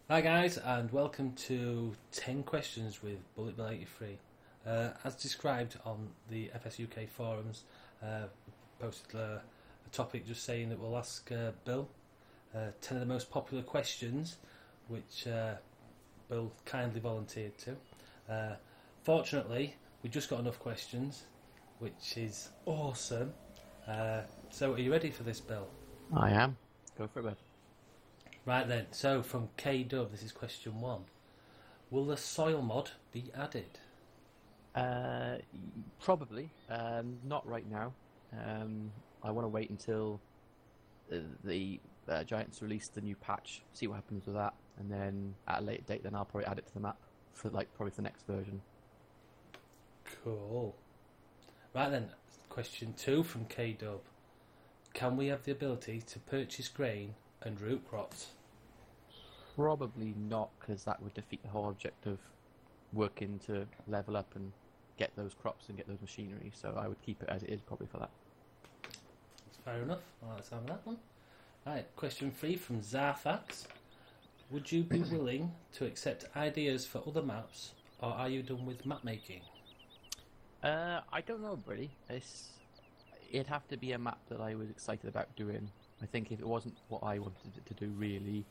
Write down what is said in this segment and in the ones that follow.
Hi guys, and welcome to 10 Questions with BulletBill83. As described on the FS UK forums, posted a topic just saying that we'll ask Bill 10 of the most popular questions, which Bill kindly volunteered to. Fortunately, we just got enough questions, which is awesome. So are you ready for this, Bill? I am. Go for it, bud. Right then, so from K Dub, this is question one. Will the soil mod be added? Uh, Probably. Not right now. I want to wait until the Giants release the new patch, see what happens with that, and then at a later date, then I'll probably add it to the map for probably for the next version. Cool. Right then, question two from K Dub. Can we have the ability to purchase grain and root crops? Probably not, because that would defeat the whole object of working to level up and get those crops and get those machinery. So I would keep it as it is, probably for that. That's fair enough. I like the sound of that one. Right, question three from Zarfax. Would you be willing to accept ideas for other maps, or are you done with map making? I don't know, really. It'd have to be a map that I was excited about doing. I think if it wasn't what I wanted it to do, really,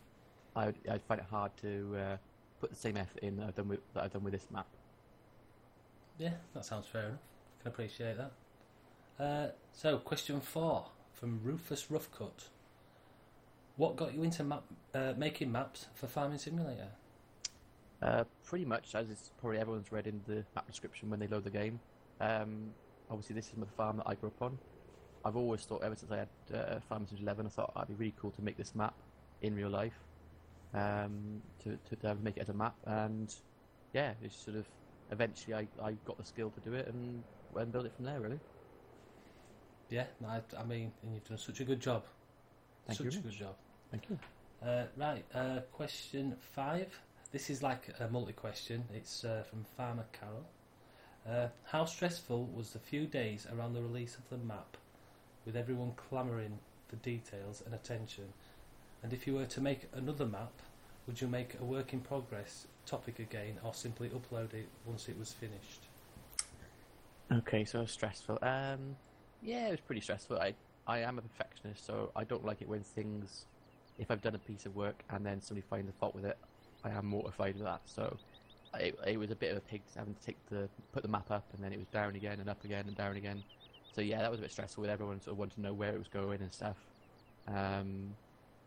I'd find it hard to put the same effort in that I've done with this map. Yeah, that sounds fair enough. I can appreciate that. So, question four from Rufus Roughcut. What got you into making maps for Farming Simulator? Pretty much, as it's probably everyone's read in the map description when they load the game. Obviously, this is the farm that I grew up on. I've always thought, ever since I had Farming Simulator 11, I thought it'd be really cool to make this map in real life. To make it as a map, and yeah, it's sort of eventually I got the skill to do it and build it from there, really. Yeah, I mean, and you've done such a good job. Thank you Such a very good much. job. Thank you. Right, question five. This is like a multi-question. It's from Farmer Carol. How stressful was the few days around the release of the map, with everyone clamouring for details and attention? And if you were to make another map, would you make a work in progress topic again, or simply upload it once it was finished? Okay, so stressful. Yeah, it was pretty stressful. I am a perfectionist, so I don't like it when things. If I've done a piece of work and then somebody finds a fault with it, I am mortified with that. So it was a bit of a pig having to put the map up, and then it was down again and up again and down again. So yeah, that was a bit stressful with everyone sort of wanting to know where it was going and stuff.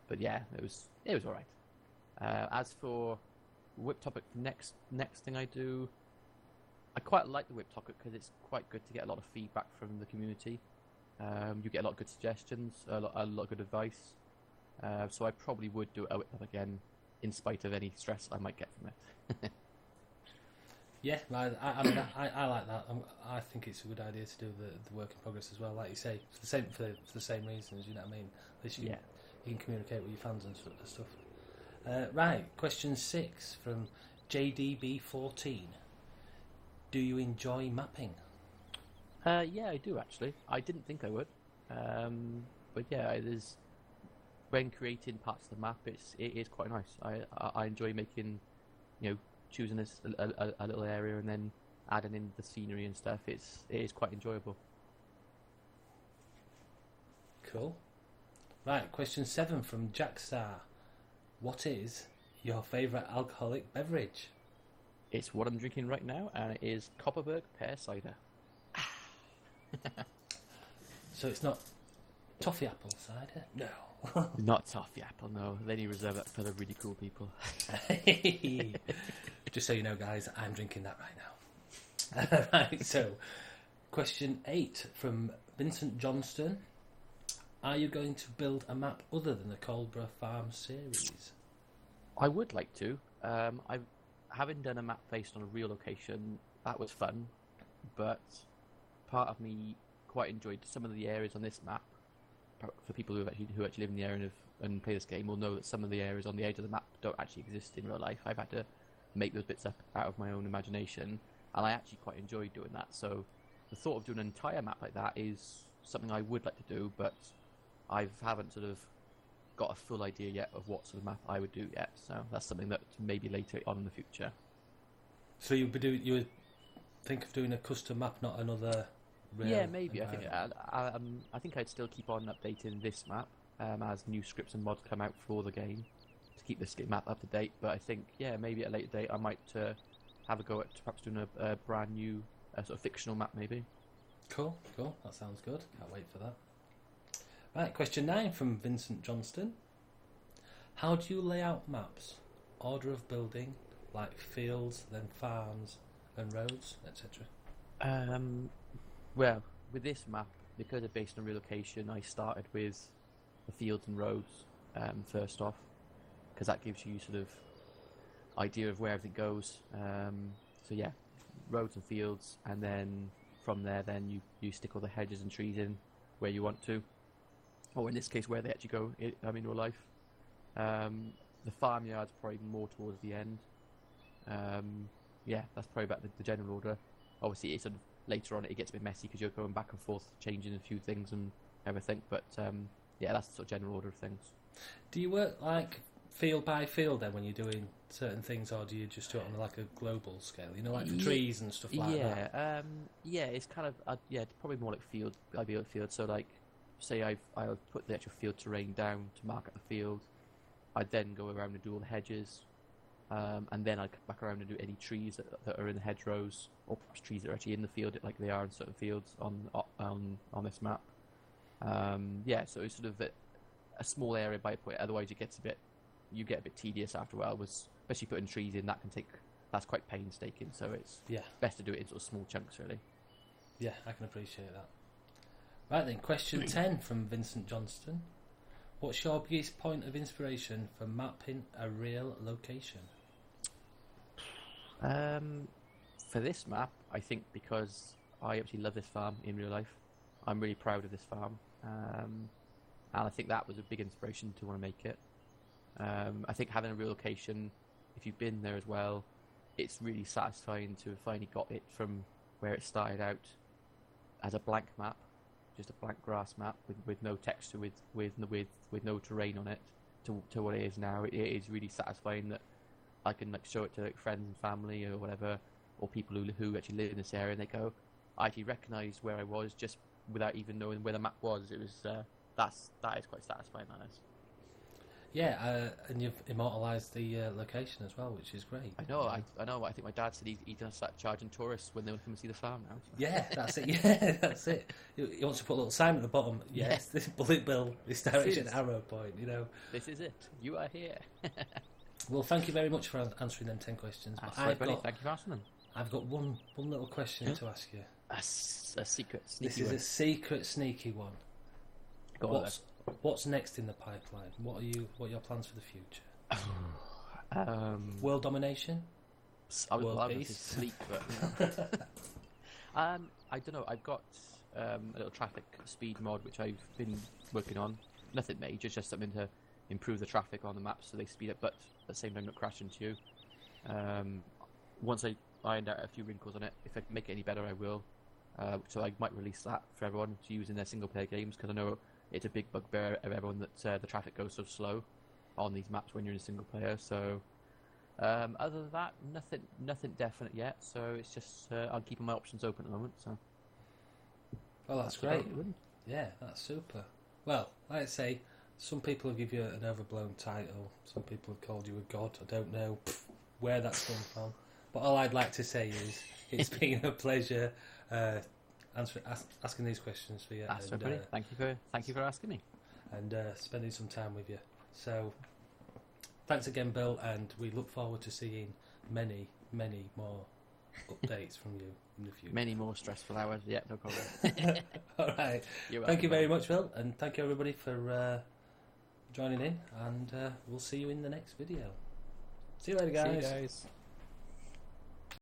But yeah, it was all right. As for whip topic, next thing I do, I quite like the whip topic because it's quite good to get a lot of feedback from the community. You get a lot of good suggestions, a lot of good advice. So I probably would do a whip topic again, in spite of any stress I might get from it. Yeah, I mean, I like that. I think it's a good idea to do the work in progress as well. Like you say, for the same reasons. You know what I mean? At least Yeah. you can communicate with your fans and stuff. Right, question 6 from JDB14. Do you enjoy mapping? Yeah, I do actually. I didn't think I would, but yeah, it is. When creating parts of the map, it is quite nice. I enjoy making, choosing a little area and then adding in the scenery and stuff. It is quite enjoyable. Cool. Right, question 7 from Jackstar. What is your favourite alcoholic beverage? It's what I'm drinking right now, and it is Copperberg pear cider. So it's not toffee apple cider? No. Not toffee apple, no. Then you reserve that for the really cool people. Just so you know, guys, I'm drinking that right now. Right, so question 8 from Vincent Johnston. Are you going to build a map other than the Coldborough Farm series? I would like to. I haven't done a map based on a real location. That was fun, but part of me quite enjoyed some of the areas on this map. For people who actually live in the area and play this game, will know that some of the areas on the edge of the map don't actually exist in real life. I've had to make those bits up out of my own imagination, and I actually quite enjoy doing that. So the thought of doing an entire map like that is something I would like to do, but I haven't sort of got a full idea yet of what sort of map I would do yet. So that's something that maybe later on in the future. So you would think of doing a custom map, not another real Yeah, maybe. I environment? think I'd still keep on updating this map as new scripts and mods come out for the game to keep this map up to date. But I think, yeah, maybe at a later date I might have a go at perhaps doing a brand new sort of fictional map, maybe. Cool. That sounds good. Can't wait for that. Right, question 9 from Vincent Johnston. How do you lay out maps? Order of building, like fields, then farms and roads, etc. Well, with this map, because it's based on relocation, I started with the fields and roads first off, because that gives you sort of idea of where everything goes. So yeah, roads and fields, and then from there, then you stick all the hedges and trees in where you want to, or in this case, where they actually go in real life. The farmyard's probably more towards the end. Yeah, that's probably about the general order. Obviously, it's sort of later on it gets a bit messy because you're going back and forth, changing a few things and everything. But yeah, that's the sort of general order of things. Do you work like field by field then when you're doing certain things, or do you just do it on like a global scale? You know, like for trees and stuff like that. Yeah, it's kind of probably more like field. Ideal field. So like, say I'll put the actual field terrain down to mark out the field. I'd then go around and do all the hedges, and then I'd come back around and do any trees that are in the hedgerows, or perhaps trees that are actually in the field, like they are in certain fields on this map. Yeah, so it's sort of a small area by point. Otherwise, you get a bit tedious after a while. Especially putting trees in, that's quite painstaking. So it's best to do it in sort of small chunks, really. Yeah, I can appreciate that. Right then, question 10 from Vincent Johnston. What's your biggest point of inspiration for mapping a real location? For this map, I think because I actually love this farm in real life, I'm really proud of this farm, and I think that was a big inspiration to want to make it. I think having a real location, if you've been there as well, it's really satisfying to have finally got it from where it started out as a blank map, just a blank grass map with no texture, with no terrain on it, to what it is now. It is really satisfying that I can like show it to like friends and family or whatever, or people who actually live in this area, and they go, I actually recognise where I was just without even knowing where the map was. It was that is quite satisfying. That is. Yeah, and you've immortalised the location as well, which is great. I know. I think my dad said he does start charging tourists when they want to come and see the farm now. So. Yeah, that's it. Yeah, that's it. He wants to put a little sign at the bottom. Yes, this bullet bill, this direction arrow point. You know, this is it. You are here. Well, thank you very much for answering them 10 questions. Thank you for asking them. I've got one little question to ask you. A secret, sneaky This is one. a secret, sneaky one. Go on, What's next in the pipeline? What are your plans for the future? World domination? I would World love to peace? sleep, but I don't know. I've got a little traffic speed mod which I've been working on. Nothing major, just something to improve the traffic on the map so they speed up, but at the same time not crash into you. Once I ironed out a few wrinkles on it, if I can make it any better, I will. So I might release that for everyone to use in their single-player games, because I know it's a big bugbear of everyone that the traffic goes so slow on these maps when you're in a single-player. So other than that, nothing definite yet. So it's just I'm keeping my options open at the moment. So. Well, that's great. Yeah, that's super. Well, like I say, some people have given you an overblown title. Some people have called you a god. I don't know where that's come from. But all I'd like to say is it's been a pleasure asking these questions for you. That's so pretty. Thank you for asking me. And spending some time with you. So, thanks again, Bill, and we look forward to seeing many, many more updates from you in the future. Many more stressful hours. Yeah, no problem. All right. Thank you very much, Bill, and thank you everybody for joining in, and we'll see you in the next video. See you later, guys. See you guys.